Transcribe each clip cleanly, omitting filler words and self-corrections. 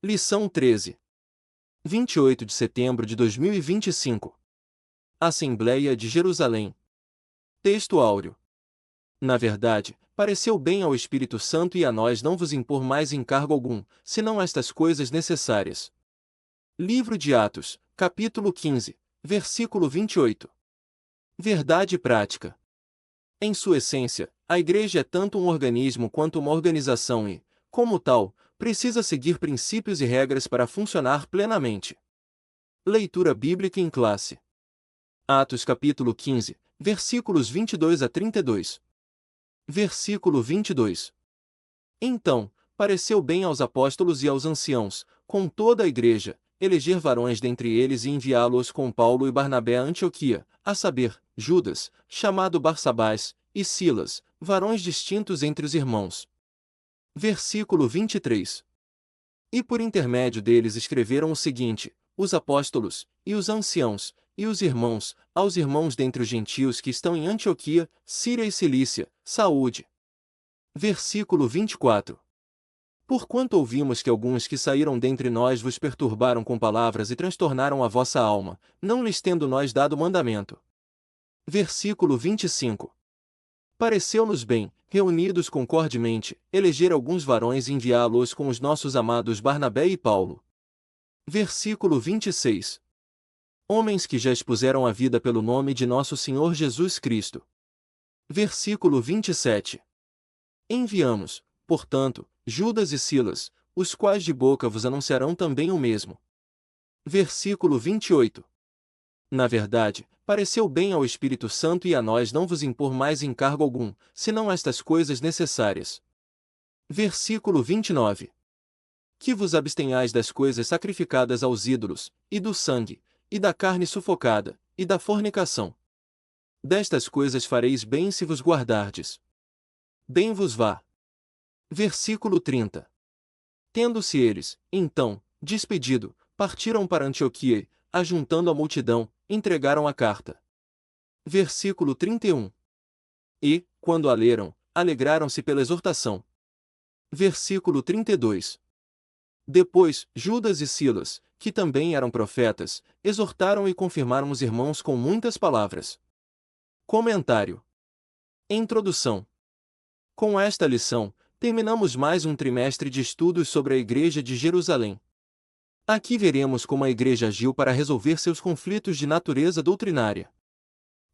Lição 13. 28 de setembro de 2025. Assembleia de Jerusalém. Texto áureo. Na verdade, pareceu bem ao Espírito Santo e a nós não vos impor mais encargo algum, senão estas coisas necessárias. Livro de Atos, capítulo 15, versículo 28. Verdade prática. Em sua essência, a Igreja é tanto um organismo quanto uma organização e, como tal, precisa seguir princípios e regras para funcionar plenamente. Leitura bíblica em classe. Atos capítulo 15, versículos 22 a 32. Versículo 22. Então, pareceu bem aos apóstolos e aos anciãos, com toda a igreja, eleger varões dentre eles e enviá-los com Paulo e Barnabé a Antioquia, a saber, Judas, chamado Barsabás, e Silas, varões distintos entre os irmãos. Versículo 23. E por intermédio deles escreveram o seguinte: os apóstolos, e os anciãos, e os irmãos, aos irmãos dentre os gentios que estão em Antioquia, Síria e Cilícia, saúde. Versículo 24. Porquanto ouvimos que alguns que saíram dentre nós vos perturbaram com palavras e transtornaram a vossa alma, não lhes tendo nós dado mandamento. Versículo 25. Pareceu-nos bem, reunidos concordemente, eleger alguns varões e enviá-los com os nossos amados Barnabé e Paulo. Versículo 26. Homens que já expuseram a vida pelo nome de nosso Senhor Jesus Cristo. Versículo 27. Enviamos, portanto, Judas e Silas, os quais de boca vos anunciarão também o mesmo. Versículo 28. Na verdade, pareceu bem ao Espírito Santo e a nós não vos impor mais encargo algum, senão estas coisas necessárias. Versículo 29. Que vos abstenhais das coisas sacrificadas aos ídolos, e do sangue, e da carne sufocada, e da fornicação. Destas coisas fareis bem se vos guardardes. Bem vos vá. Versículo 30. Tendo-se eles, então, despedido, partiram para Antioquia e, ajuntando a multidão, entregaram a carta. Versículo 31. E, quando a leram, alegraram-se pela exortação. Versículo 32. Depois, Judas e Silas, que também eram profetas, exortaram e confirmaram os irmãos com muitas palavras. Comentário. Introdução. Com esta lição, terminamos mais um trimestre de estudos sobre a Igreja de Jerusalém. Aqui veremos como a Igreja agiu para resolver seus conflitos de natureza doutrinária.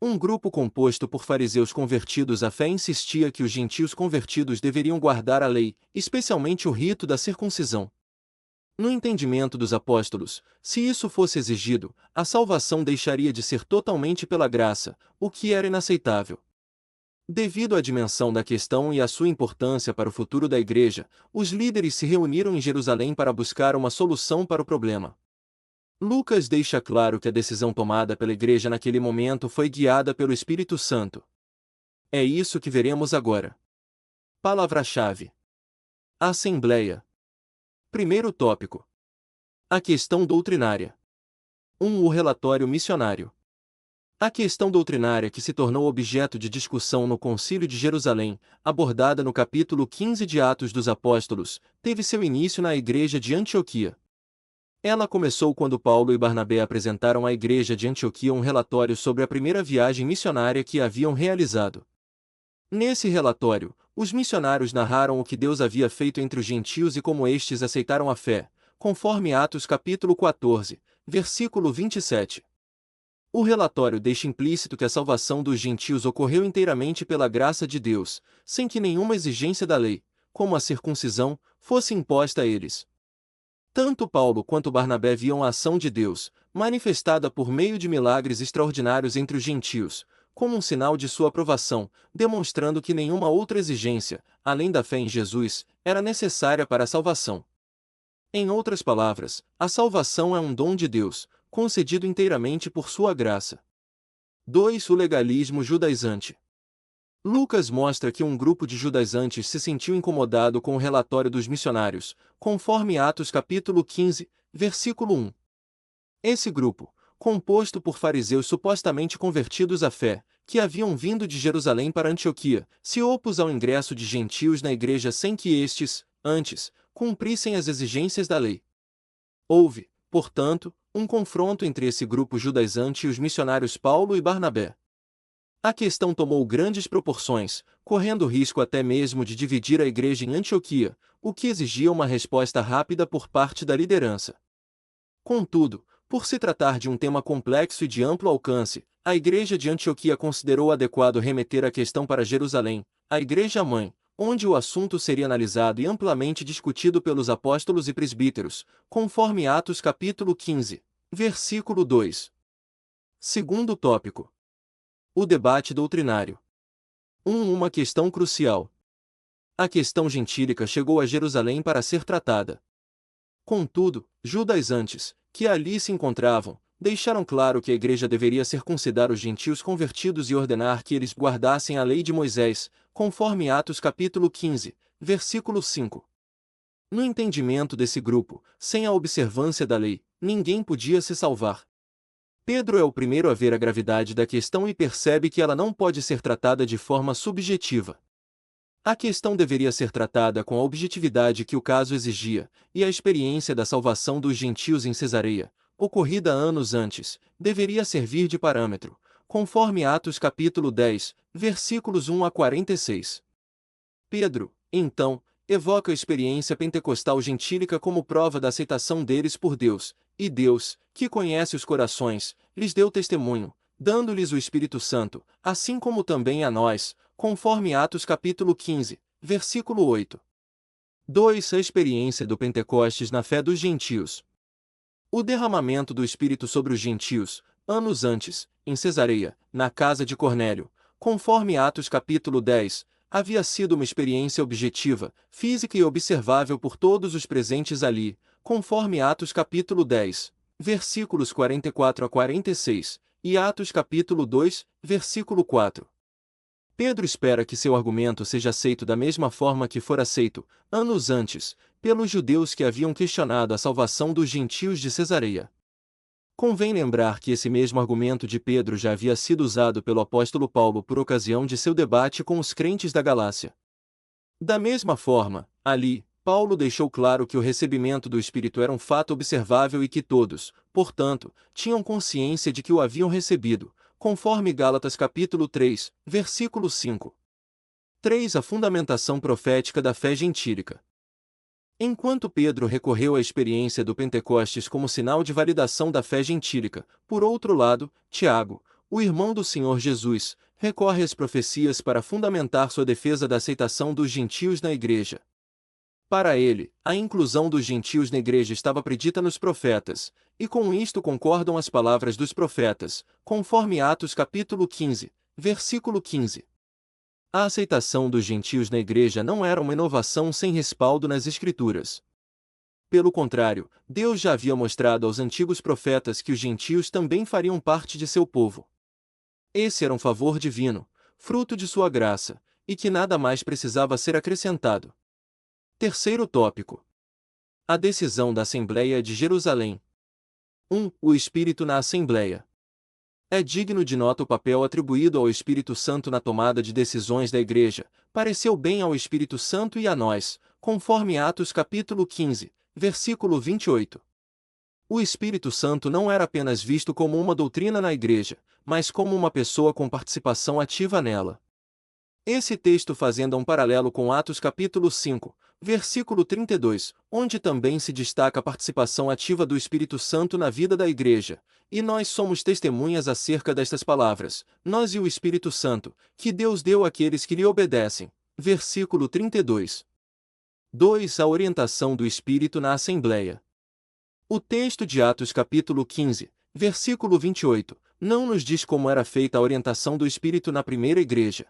Um grupo composto por fariseus convertidos à fé insistia que os gentios convertidos deveriam guardar a lei, especialmente o rito da circuncisão. No entendimento dos apóstolos, se isso fosse exigido, a salvação deixaria de ser totalmente pela graça, o que era inaceitável. Devido à dimensão da questão e à sua importância para o futuro da Igreja, os líderes se reuniram em Jerusalém para buscar uma solução para o problema. Lucas deixa claro que a decisão tomada pela Igreja naquele momento foi guiada pelo Espírito Santo. É isso que veremos agora. Palavra-chave: Assembleia. Primeiro tópico: a questão doutrinária. O relatório missionário. A questão doutrinária que se tornou objeto de discussão no Concílio de Jerusalém, abordada no capítulo 15 de Atos dos Apóstolos, teve seu início na igreja de Antioquia. Ela começou quando Paulo e Barnabé apresentaram à igreja de Antioquia um relatório sobre a primeira viagem missionária que haviam realizado. Nesse relatório, os missionários narraram o que Deus havia feito entre os gentios e como estes aceitaram a fé, conforme Atos capítulo 14, versículo 27. O relatório deixa implícito que a salvação dos gentios ocorreu inteiramente pela graça de Deus, sem que nenhuma exigência da lei, como a circuncisão, fosse imposta a eles. Tanto Paulo quanto Barnabé viam a ação de Deus, manifestada por meio de milagres extraordinários entre os gentios, como um sinal de sua aprovação, demonstrando que nenhuma outra exigência, além da fé em Jesus, era necessária para a salvação. Em outras palavras, a salvação é um dom de Deus, concedido inteiramente por sua graça. 2. O legalismo judaizante. Lucas mostra que um grupo de judaizantes se sentiu incomodado com o relatório dos missionários, conforme Atos capítulo 15, versículo 1. Esse grupo, composto por fariseus supostamente convertidos à fé, que haviam vindo de Jerusalém para Antioquia, se opôs ao ingresso de gentios na igreja sem que estes, antes, cumprissem as exigências da lei. Houve, portanto, um confronto entre esse grupo judaizante e os missionários Paulo e Barnabé. A questão tomou grandes proporções, correndo risco até mesmo de dividir a igreja em Antioquia, o que exigia uma resposta rápida por parte da liderança. Contudo, por se tratar de um tema complexo e de amplo alcance, a igreja de Antioquia considerou adequado remeter a questão para Jerusalém, a igreja-mãe, onde o assunto seria analisado e amplamente discutido pelos apóstolos e presbíteros, conforme Atos capítulo 15, versículo 2. Segundo tópico: o debate doutrinário. Uma questão crucial. A questão gentílica chegou a Jerusalém para ser tratada. Contudo, judaizantes, que ali se encontravam, deixaram claro que a igreja deveria circuncidar os gentios convertidos e ordenar que eles guardassem a lei de Moisés, conforme Atos capítulo 15, versículo 5. No entendimento desse grupo, sem a observância da lei, ninguém podia se salvar. Pedro é o primeiro a ver a gravidade da questão e percebe que ela não pode ser tratada de forma subjetiva. A questão deveria ser tratada com a objetividade que o caso exigia, e a experiência da salvação dos gentios em Cesareia, ocorrida anos antes, deveria servir de parâmetro, conforme Atos capítulo 10, versículos 1 a 46. Pedro, então, evoca a experiência pentecostal gentílica como prova da aceitação deles por Deus, e Deus, que conhece os corações, lhes deu testemunho, dando-lhes o Espírito Santo, assim como também a nós, conforme Atos capítulo 15, versículo 8. 2. A experiência do Pentecostes na fé dos gentios. O derramamento do Espírito sobre os gentios, anos antes, em Cesareia, na casa de Cornélio, conforme Atos capítulo 10, havia sido uma experiência objetiva, física e observável por todos os presentes ali, conforme Atos capítulo 10, versículos 44 a 46, e Atos capítulo 2, versículo 4. Pedro espera que seu argumento seja aceito da mesma forma que for aceito, anos antes, pelos judeus que haviam questionado a salvação dos gentios de Cesareia. Convém lembrar que esse mesmo argumento de Pedro já havia sido usado pelo apóstolo Paulo por ocasião de seu debate com os crentes da Galácia. Da mesma forma, ali, Paulo deixou claro que o recebimento do Espírito era um fato observável e que todos, portanto, tinham consciência de que o haviam recebido, conforme Gálatas capítulo 3, versículo 5. 3. A fundamentação profética da fé gentílica. Enquanto Pedro recorreu à experiência do Pentecostes como sinal de validação da fé gentílica, por outro lado, Tiago, o irmão do Senhor Jesus, recorre às profecias para fundamentar sua defesa da aceitação dos gentios na igreja. Para ele, a inclusão dos gentios na igreja estava predita nos profetas, e com isto concordam as palavras dos profetas, conforme Atos capítulo 15, versículo 15. A aceitação dos gentios na igreja não era uma inovação sem respaldo nas Escrituras. Pelo contrário, Deus já havia mostrado aos antigos profetas que os gentios também fariam parte de seu povo. Esse era um favor divino, fruto de sua graça, e que nada mais precisava ser acrescentado. Terceiro tópico: a decisão da Assembleia de Jerusalém. 1. O Espírito na Assembleia. É digno de nota o papel atribuído ao Espírito Santo na tomada de decisões da Igreja. Pareceu bem ao Espírito Santo e a nós, conforme Atos capítulo 15, versículo 28. O Espírito Santo não era apenas visto como uma doutrina na Igreja, mas como uma pessoa com participação ativa nela. Esse texto fazendo um paralelo com Atos capítulo 5, versículo 32, onde também se destaca a participação ativa do Espírito Santo na vida da Igreja, e nós somos testemunhas acerca destas palavras, nós e o Espírito Santo, que Deus deu àqueles que lhe obedecem. Versículo 32. 2. A orientação do Espírito na Assembleia. O texto de Atos capítulo 15, versículo 28, não nos diz como era feita a orientação do Espírito na primeira igreja.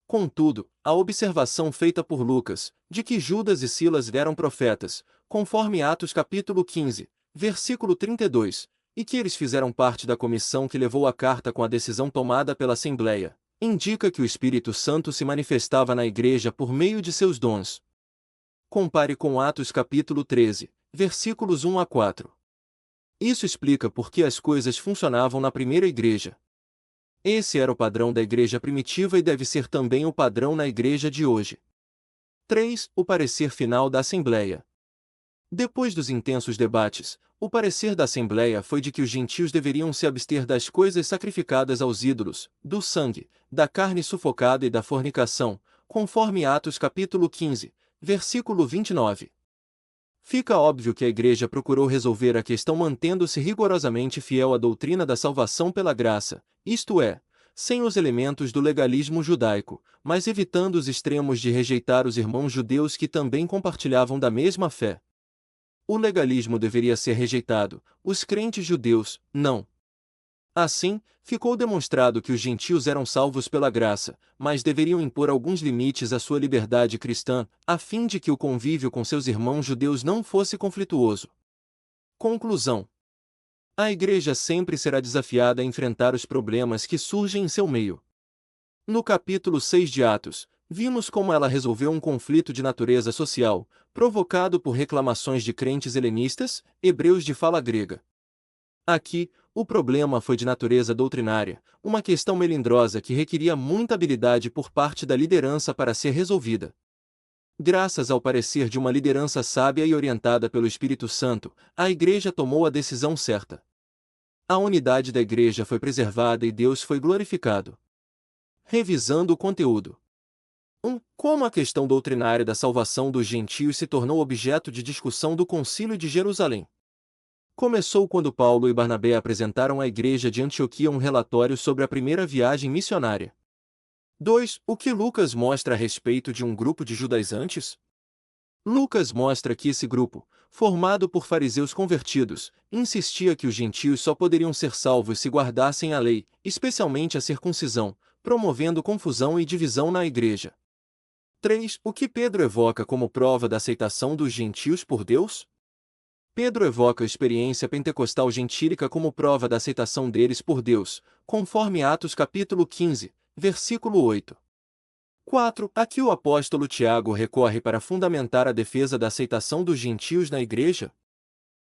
Contudo, a observação feita por Lucas, de que Judas e Silas eram profetas, conforme Atos capítulo 15, versículo 32, e que eles fizeram parte da comissão que levou a carta com a decisão tomada pela Assembleia, indica que o Espírito Santo se manifestava na igreja por meio de seus dons. Compare com Atos capítulo 13, versículos 1 a 4. Isso explica por que as coisas funcionavam na primeira igreja. Esse era o padrão da igreja primitiva e deve ser também o padrão na igreja de hoje. 3. O parecer final da Assembleia. Depois dos intensos debates, o parecer da Assembleia foi de que os gentios deveriam se abster das coisas sacrificadas aos ídolos, do sangue, da carne sufocada e da fornicação, conforme Atos capítulo 15, versículo 29. Fica óbvio que a Igreja procurou resolver a questão mantendo-se rigorosamente fiel à doutrina da salvação pela graça, isto é, sem os elementos do legalismo judaico, mas evitando os extremos de rejeitar os irmãos judeus que também compartilhavam da mesma fé. O legalismo deveria ser rejeitado, os crentes judeus, não. Assim, ficou demonstrado que os gentios eram salvos pela graça, mas deveriam impor alguns limites à sua liberdade cristã, a fim de que o convívio com seus irmãos judeus não fosse conflituoso. Conclusão: a Igreja sempre será desafiada a enfrentar os problemas que surgem em seu meio. No capítulo 6 de Atos, vimos como ela resolveu um conflito de natureza social, provocado por reclamações de crentes helenistas, hebreus de fala grega. Aqui, o problema foi de natureza doutrinária, uma questão melindrosa que requeria muita habilidade por parte da liderança para ser resolvida. Graças ao parecer de uma liderança sábia e orientada pelo Espírito Santo, a Igreja tomou a decisão certa. A unidade da Igreja foi preservada e Deus foi glorificado. Revisando o conteúdo. 1. Como a questão doutrinária da salvação dos gentios se tornou objeto de discussão do Concílio de Jerusalém. Começou quando Paulo e Barnabé apresentaram à Igreja de Antioquia um relatório sobre a primeira viagem missionária. 2. O que Lucas mostra a respeito de um grupo de judaizantes? Lucas mostra que esse grupo, formado por fariseus convertidos, insistia que os gentios só poderiam ser salvos se guardassem a lei, especialmente a circuncisão, promovendo confusão e divisão na Igreja. 3. O que Pedro evoca como prova da aceitação dos gentios por Deus? Pedro evoca a experiência pentecostal gentílica como prova da aceitação deles por Deus, conforme Atos capítulo 15, versículo 8. 4. Aqui o apóstolo Tiago recorre para fundamentar a defesa da aceitação dos gentios na Igreja.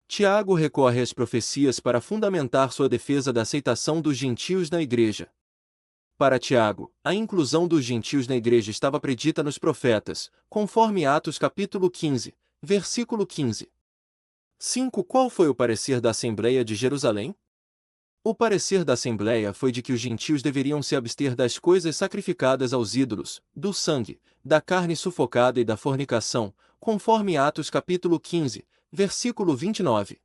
Tiago recorre às profecias para fundamentar sua defesa da aceitação dos gentios na Igreja. Para Tiago, a inclusão dos gentios na Igreja estava predita nos profetas, conforme Atos capítulo 15, versículo 15. 5. Qual foi o parecer da Assembleia de Jerusalém? O parecer da Assembleia foi de que os gentios deveriam se abster das coisas sacrificadas aos ídolos, do sangue, da carne sufocada e da fornicação, conforme Atos capítulo 15, versículo 29.